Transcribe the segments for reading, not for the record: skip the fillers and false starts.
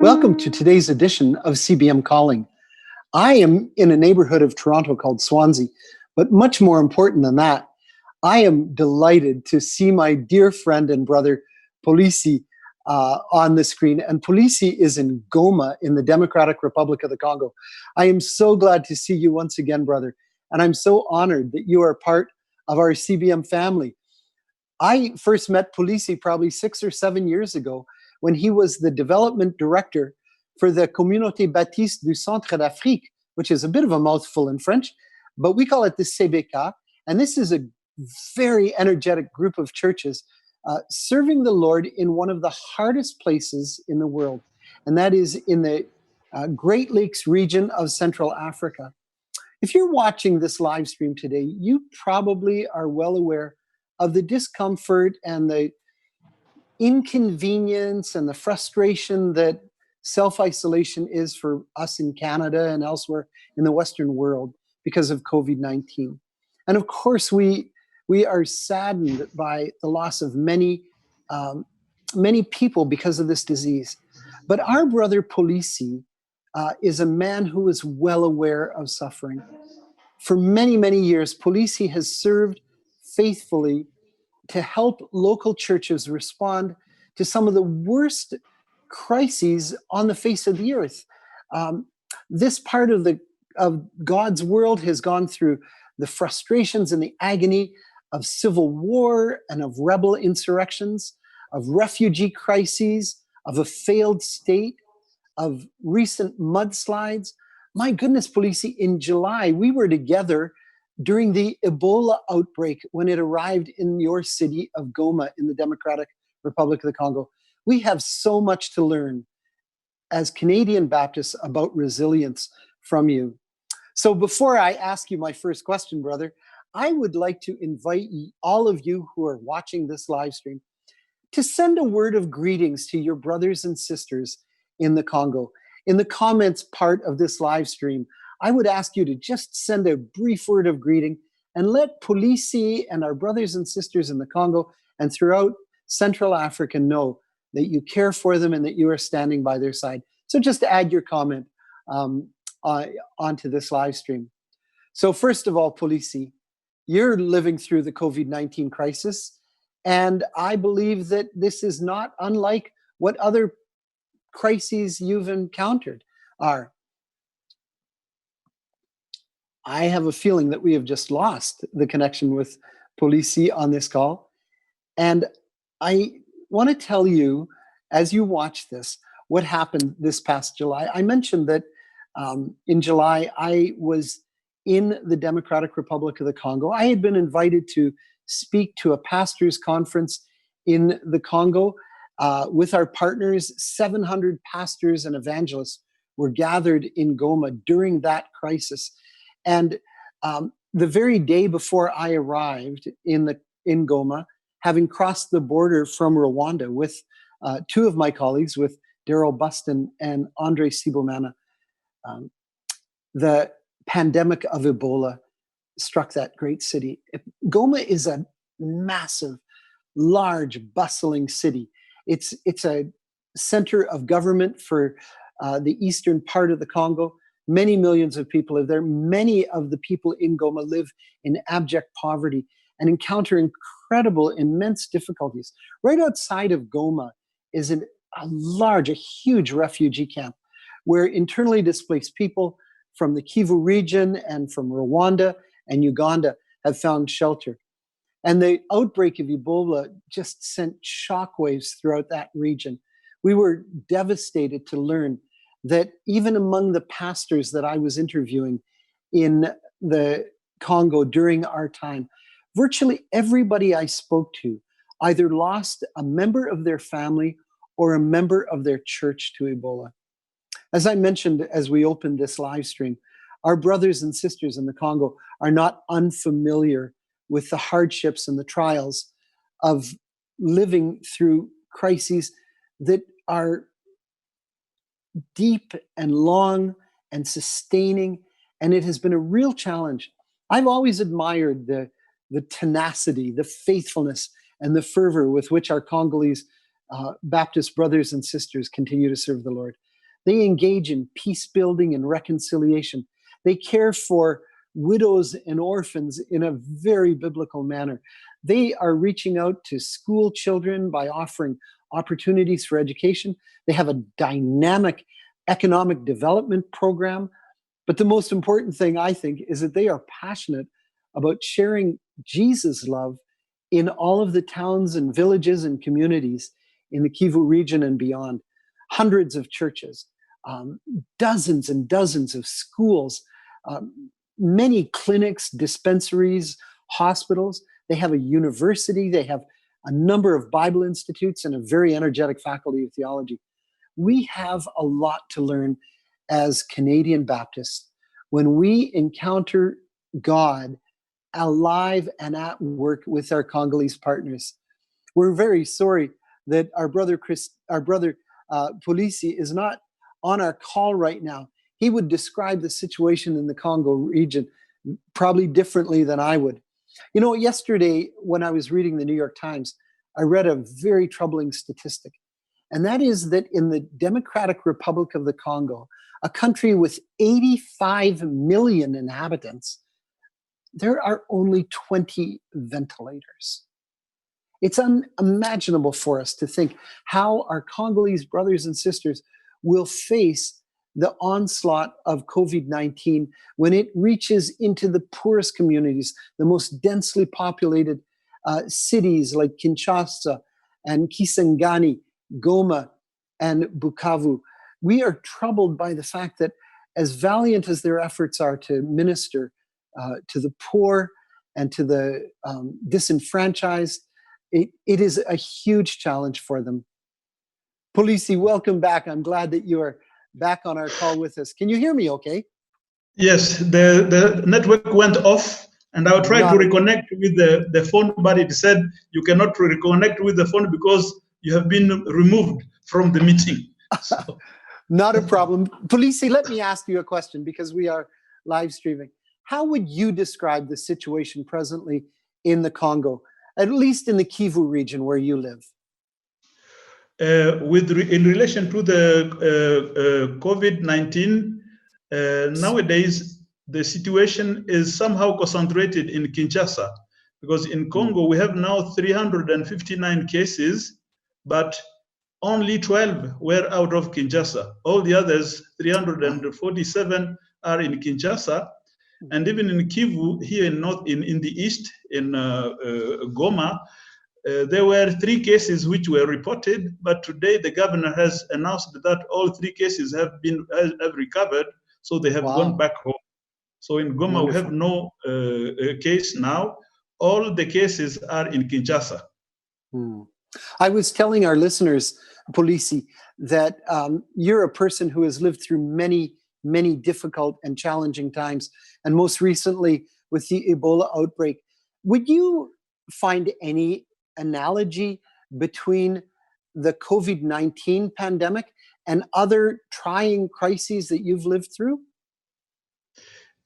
Welcome to today's edition of CBM Calling. I am in a neighborhood of Toronto called Swansea, but much more important than that, I am delighted to see my dear friend and brother Polisi on the screen. And Polisi is in Goma in the Democratic Republic of the Congo. I am so glad to see you once again, brother. And I'm so honored that you are part of our CBM family. I first met Polisi probably 6 or 7 years ago when he was the development director for the Communauté Baptiste du Centre d'Afrique, which is a bit of a mouthful in French, but we call it the CBK. And this is a very energetic group of churches serving the Lord in one of the hardest places in the world, and that is in the Great Lakes region of Central Africa. If you're watching this live stream today, you probably are well aware of the discomfort and the inconvenience and the frustration that self-isolation is for us in Canada and elsewhere in the Western world because of COVID-19. And of course, we are saddened by the loss of many people because of this disease. But our brother Polisi is a man who is well aware of suffering. For many, many years, Polisi has served faithfully to help local churches respond to some of the worst crises on the face of the earth. This part of God's world has gone through the frustrations and the agony of civil war and of rebel insurrections, of refugee crises, of a failed state, of recent mudslides. My goodness, Polisi, in July, we were together during the Ebola outbreak when it arrived in your city of Goma in the Democratic Republic of the Congo. We have so much to learn as Canadian Baptists about resilience from you. So before I ask you my first question, brother, I would like to invite all of you who are watching this live stream to send a word of greetings to your brothers and sisters in the Congo. In the comments part of this live stream, I would ask you to just send a brief word of greeting and let Polisi and our brothers and sisters in the Congo and throughout Central Africa know that you care for them and that you are standing by their side. So just add your comment onto this live stream. So first of all, Polisi, you're living through the COVID-19 crisis, and I believe that this is not unlike what other crises you've encountered are. I have a feeling that we have just lost the connection with Polisi on this call. And I want to tell you, as you watch this, what happened this past July. I mentioned that in July, I was in the Democratic Republic of the Congo. I had been invited to speak to a pastors' conference in the Congo with our partners. 700 pastors and evangelists were gathered in Goma during that crisis. And the very day before I arrived in Goma, having crossed the border from Rwanda with two of my colleagues, with Daryl Buston and Andre Sibomana, the pandemic of Ebola struck that great city. Goma is a massive, large, bustling city. It's a center of government for the eastern part of the Congo. Many millions of people live there. Many of the people in Goma live in abject poverty and encounter incredible, immense difficulties. Right outside of Goma is a huge refugee camp where internally displaced people from the Kivu region and from Rwanda and Uganda have found shelter. And the outbreak of Ebola just sent shockwaves throughout that region. We were devastated to learn that even among the pastors that I was interviewing in the Congo during our time, virtually everybody I spoke to either lost a member of their family or a member of their church to Ebola. As I mentioned as we opened this live stream, our brothers and sisters in the Congo are not unfamiliar with the hardships and the trials of living through crises that are deep and long and sustaining, and it has been a real challenge. I've always admired the tenacity, the faithfulness, and the fervor with which our Congolese Baptist brothers and sisters continue to serve the Lord. They engage in peace building and reconciliation. They care for widows and orphans in a very biblical manner. They are reaching out to school children by offering opportunities for education. They have a dynamic economic development program. But the most important thing, I think, is that they are passionate about sharing Jesus' love in all of the towns and villages and communities in the Kivu region and beyond. Hundreds of churches, dozens and dozens of schools, many clinics, dispensaries, hospitals. They have a university. They have a number of Bible institutes and a very energetic faculty of theology. We have a lot to learn as Canadian Baptists when we encounter God alive and at work with our Congolese partners. We're very sorry that our brother Polisi is not on our call right now. He would describe the situation in the Congo region probably differently than I would. You know, yesterday when I was reading the New York Times, I read a very troubling statistic. And that is that in the Democratic Republic of the Congo, a country with 85 million inhabitants, there are only 20 ventilators. It's unimaginable for us to think how our Congolese brothers and sisters will face the onslaught of COVID-19 when it reaches into the poorest communities, the most densely populated cities like Kinshasa and Kisangani, Goma, and Bukavu. We are troubled by the fact that as valiant as their efforts are to minister to the poor and to the disenfranchised, it is a huge challenge for them. Polisi, welcome back. I'm glad that you are back on our call with us. Can you hear me okay? Yes, the network went off and I tried to reconnect with the phone, but it said you cannot reconnect with the phone because you have been removed from the meeting. So. Not a problem. Polisi, let me ask you a question because we are live streaming. How would you describe the situation presently in the Congo, at least in the Kivu region where you live? In relation to the COVID-19, nowadays the situation is somehow concentrated in Kinshasa, because in Congo we have now 359 cases, but only 12 were out of Kinshasa. All the others, 347, are in Kinshasa. And even in Kivu, here in the east, in Goma, there were 3 cases which were reported, but today the governor has announced that all 3 cases have recovered, so they have gone back home. So in Goma, Wonderful. We have no case now. All the cases are in Kinshasa. I was telling our listeners, Polisi, that you're a person who has lived through many, many difficult and challenging times, and most recently with the Ebola outbreak. Would you find any analogy between the COVID-19 pandemic and other trying crises that you've lived through?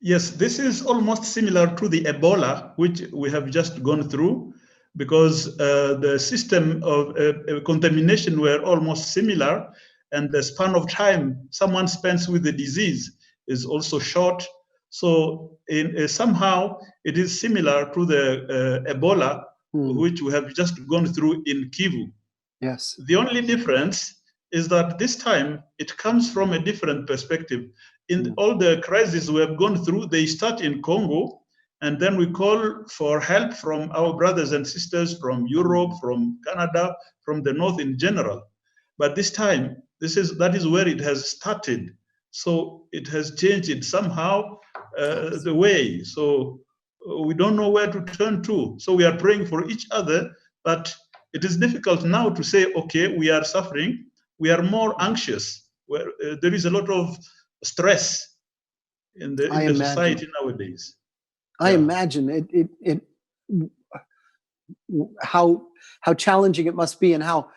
Yes, this is almost similar to the Ebola, which we have just gone through, because the system of contamination were almost similar, and the span of time someone spends with the disease is also short. So somehow it is similar to the Ebola, which we have just gone through in Kivu. Yes. The only difference is that this time it comes from a different perspective. In all the crises we have gone through, they start in Congo, and then we call for help from our brothers and sisters from Europe, from Canada, from the North in general. But this time, that is where it has started. So it has changed it somehow, the way. So we don't know where to turn to. So we are praying for each other, but it is difficult now to say, okay, we are suffering. We are more anxious. There is a lot of stress in the society nowadays. I imagine how challenging it must be, and how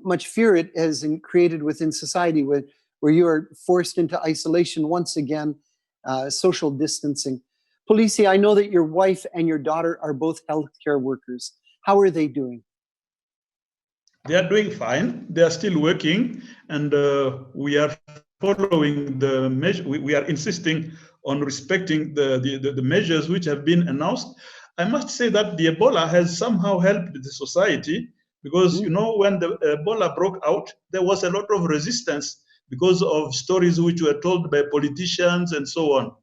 much fear it has created within society, where you are forced into isolation once again, social distancing. Polisi, I know that your wife and your daughter are both healthcare workers. How are they doing? They are doing fine. They are still working, and we are following the measure. We are insisting on respecting the measures which have been announced. I must say that the Ebola has somehow helped the society because, you know, when the Ebola broke out, there was a lot of resistance because of stories which were told by politicians and so on.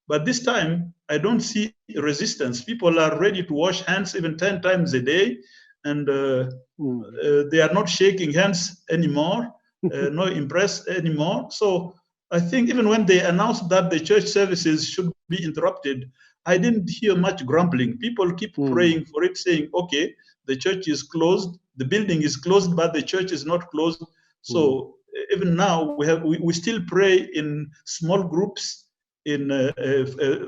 But this time, I don't see resistance. People are ready to wash hands even 10 times a day, and they are not shaking hands anymore, not impressed anymore. So I think even when they announced that the church services should be interrupted, I didn't hear much grumbling. People keep praying for it, saying, okay, the church is closed, the building is closed, but the church is not closed. So even now, we still pray in small groups, in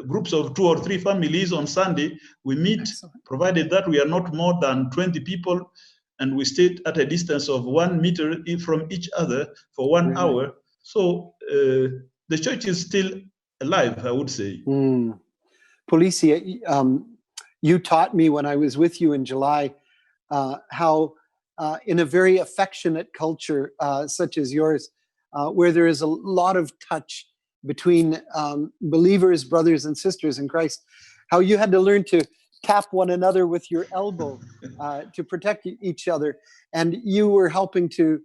groups of 2 or 3 families on Sunday. We meet, excellent, provided that we are not more than 20 people, and we stay at a distance of 1 meter from each other for 1 hour. So the church is still alive, I would say. Polisi, you taught me when I was with you in July how in a very affectionate culture such as yours, where there is a lot of touch between believers, brothers and sisters in Christ, how you had to learn to tap one another with your elbow to protect each other. And you were helping to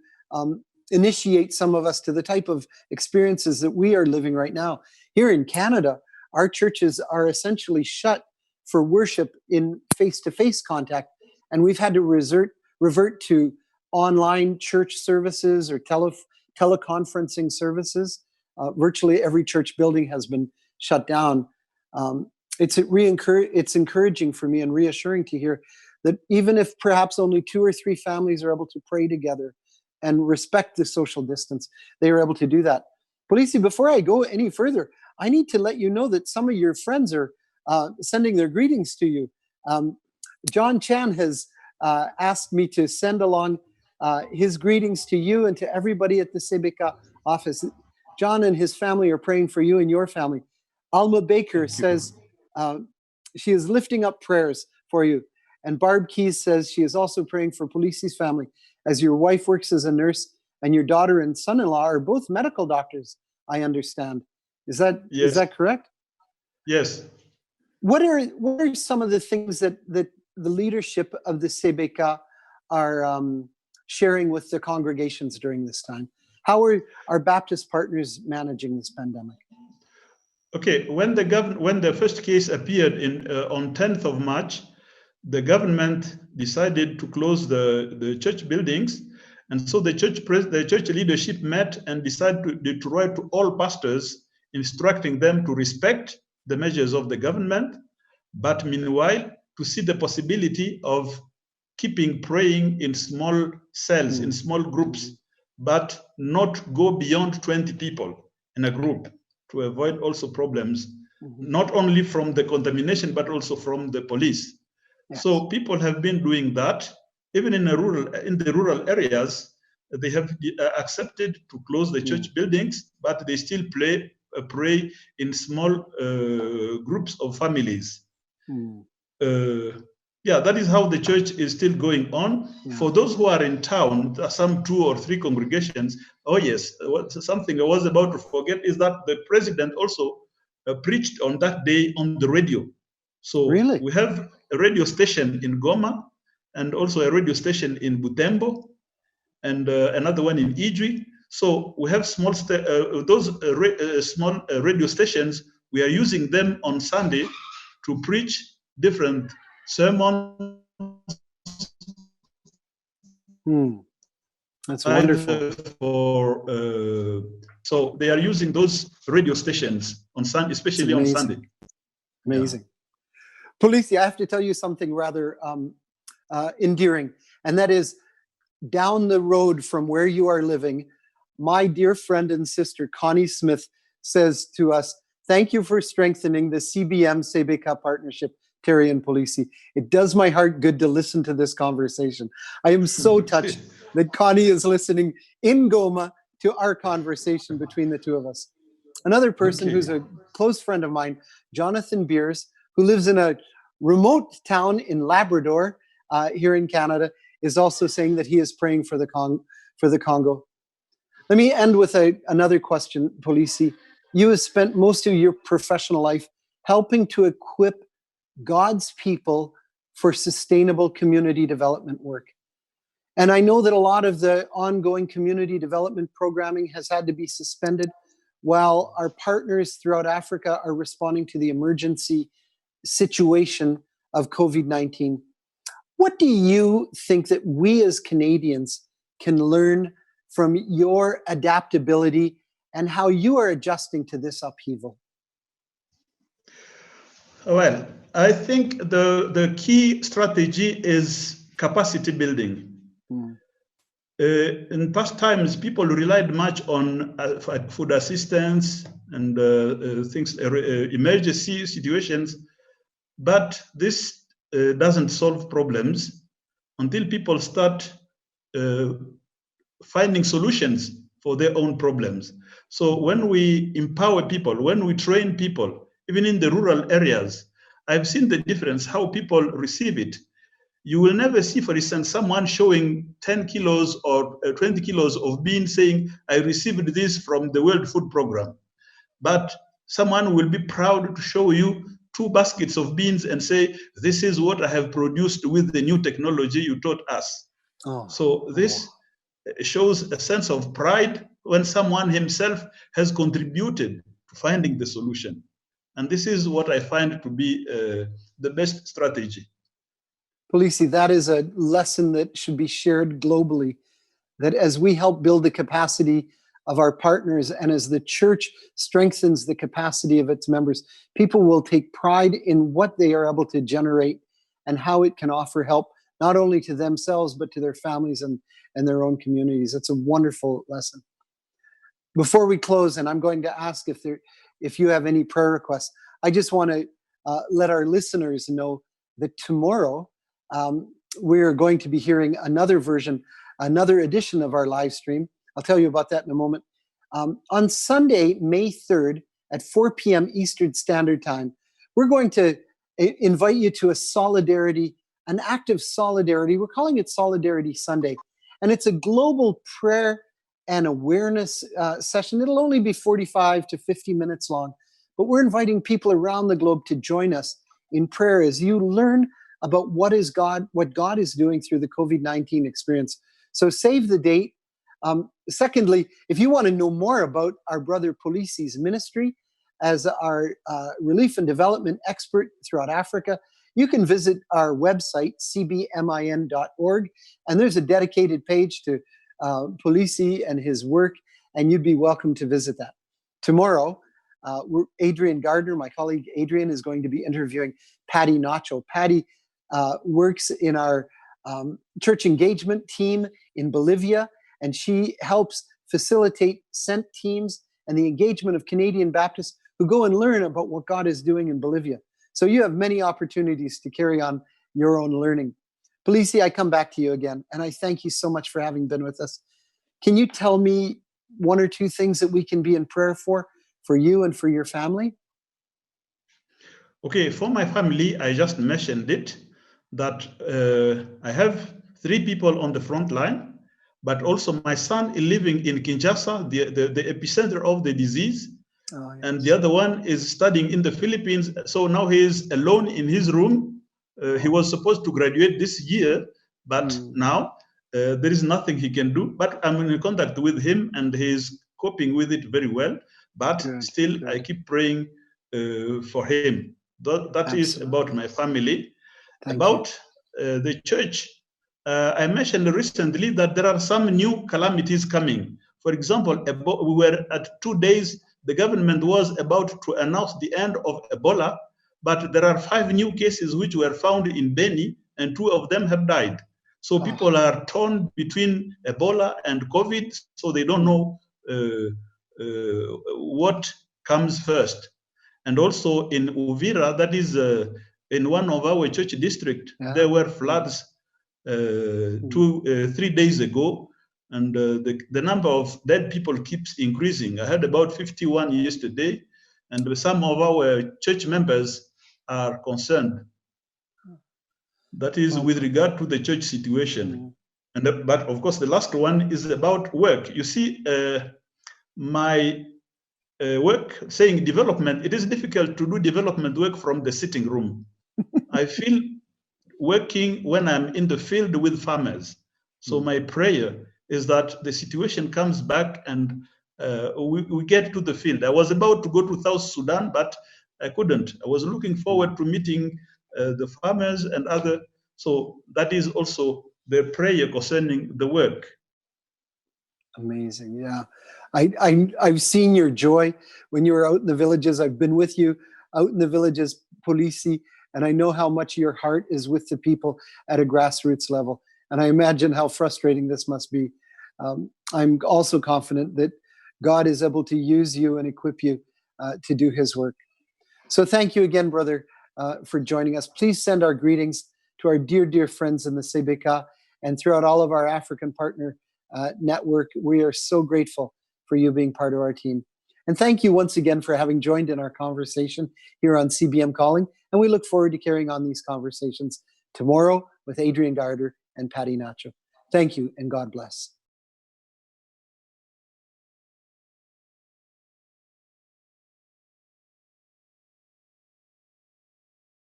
initiate some of us to the type of experiences that we are living right now. Here in Canada, our churches are essentially shut for worship in face-to-face contact. And we've had to revert to online church services or teleconferencing services. Virtually every church building has been shut down. It's encouraging for me and reassuring to hear that even if perhaps only 2 or 3 families are able to pray together and respect the social distance, they are able to do that. Polisi, before I go any further, I need to let you know that some of your friends are sending their greetings to you. John Chan has asked me to send along his greetings to you and to everybody at the CBK office. John and his family are praying for you and your family. Alma Baker says she is lifting up prayers for you. And Barb Keys says she is also praying for Polisi's family, as your wife works as a nurse and your daughter and son-in-law are both medical doctors, I understand. Is that correct? Yes. What are some of the things that the leadership of the CBK are sharing with the congregations during this time? How are our Baptist partners managing this pandemic? Okay, when the first case appeared on 10th of March, the government decided to close the church buildings, and so the church leadership met and decided to write to all pastors, instructing them to respect the measures of the government, but meanwhile to see the possibility of keeping praying in small cells, in small groups, but not go beyond 20 people in a group, to avoid also problems, not only from the contamination, but also from the police. Yes. So people have been doing that. Even in the rural areas, they have accepted to close the church buildings, but they still pray in small groups of families. Yeah, that is how the church is still going on. Yeah. For those who are in town, some 2 or 3 congregations. Oh yes, something I was about to forget is that the president also preached on that day on the radio. So really? We have a radio station in Goma and also a radio station in Butembo and another one in Idri. So we have small radio stations. We are using them on Sunday to preach different sermons. That's wonderful. So they are using those radio stations on Sunday, especially on Sunday. Amazing. Yeah. Polisi, I have to tell you something rather endearing, and that is down the road from where you are living, my dear friend and sister, Connie Smith, says to us, thank you for strengthening the CBM CBK partnership, Terry and Polisi. It does my heart good to listen to this conversation. I am so touched that Connie is listening in Goma to our conversation between the two of us. Another person who's a close friend of mine, Jonathan Beers, who lives in a remote town in Labrador here in Canada, is also saying that he is praying for the Congo. Let me end with another question, Polisi. You have spent most of your professional life helping to equip God's people for sustainable community development work. And I know that a lot of the ongoing community development programming has had to be suspended while our partners throughout Africa are responding to the emergency situation of COVID-19. What do you think that we as Canadians can learn from your adaptability and how you are adjusting to this upheaval? Well, I think the key strategy is capacity building. In past times, people relied much on food assistance and emergency situations, but this doesn't solve problems until people start finding solutions for their own problems. So when we empower people, when we train people, even in the rural areas, I've seen the difference, how people receive it. You will never see, for instance, someone showing 10 kilos or 20 kilos of beans saying, I received this from the World Food Program. But someone will be proud to show you 2 baskets of beans and say, this is what I have produced with the new technology you taught us. So this shows a sense of pride when someone himself has contributed to finding the solution. And this is what I find to be the best strategy. Polisi, that is a lesson that should be shared globally, that as we help build the capacity of our partners and as the church strengthens the capacity of its members, people will take pride in what they are able to generate and how it can offer help, not only to themselves, but to their families and their own communities. It's a wonderful lesson. Before we close, and I'm going to ask if you have any prayer requests, I just want to let our listeners know that tomorrow we're going to be hearing another edition of our live stream. I'll tell you about that in a moment. On Sunday, May 3rd at 4 p.m. Eastern Standard Time, we're going to invite you to an act of solidarity. We're calling it Solidarity Sunday. And it's a global prayer and awareness session. It'll only be 45 to 50 minutes long. But we're inviting people around the globe to join us in prayer as you learn about what God is doing through the COVID-19 experience. So save the date. Secondly, if you want to know more about our brother Polisi's ministry as our relief and development expert throughout Africa, you can visit our website, cbmin.org, and there's a dedicated page to Polisi and his work, and you'd be welcome to visit that. Tomorrow, Adrian Gardner, my colleague Adrian, is going to be interviewing Patty Nacho. Patty works in our church engagement team in Bolivia, and she helps facilitate sent teams and the engagement of Canadian Baptists who go and learn about what God is doing in Bolivia. So you have many opportunities to carry on your own learning. Polisi, I come back to you again, and I thank you so much for having been with us. Can you tell me 1 or 2 things that we can be in prayer for you and for your family? Okay, for my family, I just mentioned it, that I have 3 people on the front line, but also my son is living in Kinshasa, the epicenter of the disease. Oh, yes. And the other one is studying in the Philippines. So now he is alone in his room. He was supposed to graduate this year, but now there is nothing he can do. But I'm in contact with him and he's coping with it very well. But still, I keep praying for him. That is about my family. About the church, I mentioned recently that there are some new calamities coming. For example, we were at 2 days, the government was about to announce the end of Ebola, but there are 5 new cases which were found in Beni, and 2 of them have died. So people are torn between Ebola and COVID, so they don't know what comes first. And also in Uvira, that is in one of our church districts, there were floods 3 days ago, and the number of dead people keeps increasing. I heard about 51 yesterday, and some of our church members are concerned. That is with regard to the church situation. But of course, the last one is about work. You see, my work saying development, it is difficult to do development work from the sitting room. I feel working when I'm in the field with farmers. So my prayer is that the situation comes back and we get to the field. I was about to go to South Sudan, but I couldn't. I was looking forward to meeting the farmers and other. So that is also the prayer concerning the work. Amazing, yeah. I've seen your joy when you were out in the villages. I've been with you out in the villages, Polisi, and I know how much your heart is with the people at a grassroots level. And I imagine how frustrating this must be. I'm also confident that God is able to use you and equip you to do his work. So thank you again, brother, for joining us. Please send our greetings to our dear, dear friends in the CBK and throughout all of our African partner network. We are so grateful for you being part of our team. And thank you once again for having joined in our conversation here on CBM Calling. And we look forward to carrying on these conversations tomorrow with Adrian Gardner and Patty Nacho. Thank you and God bless.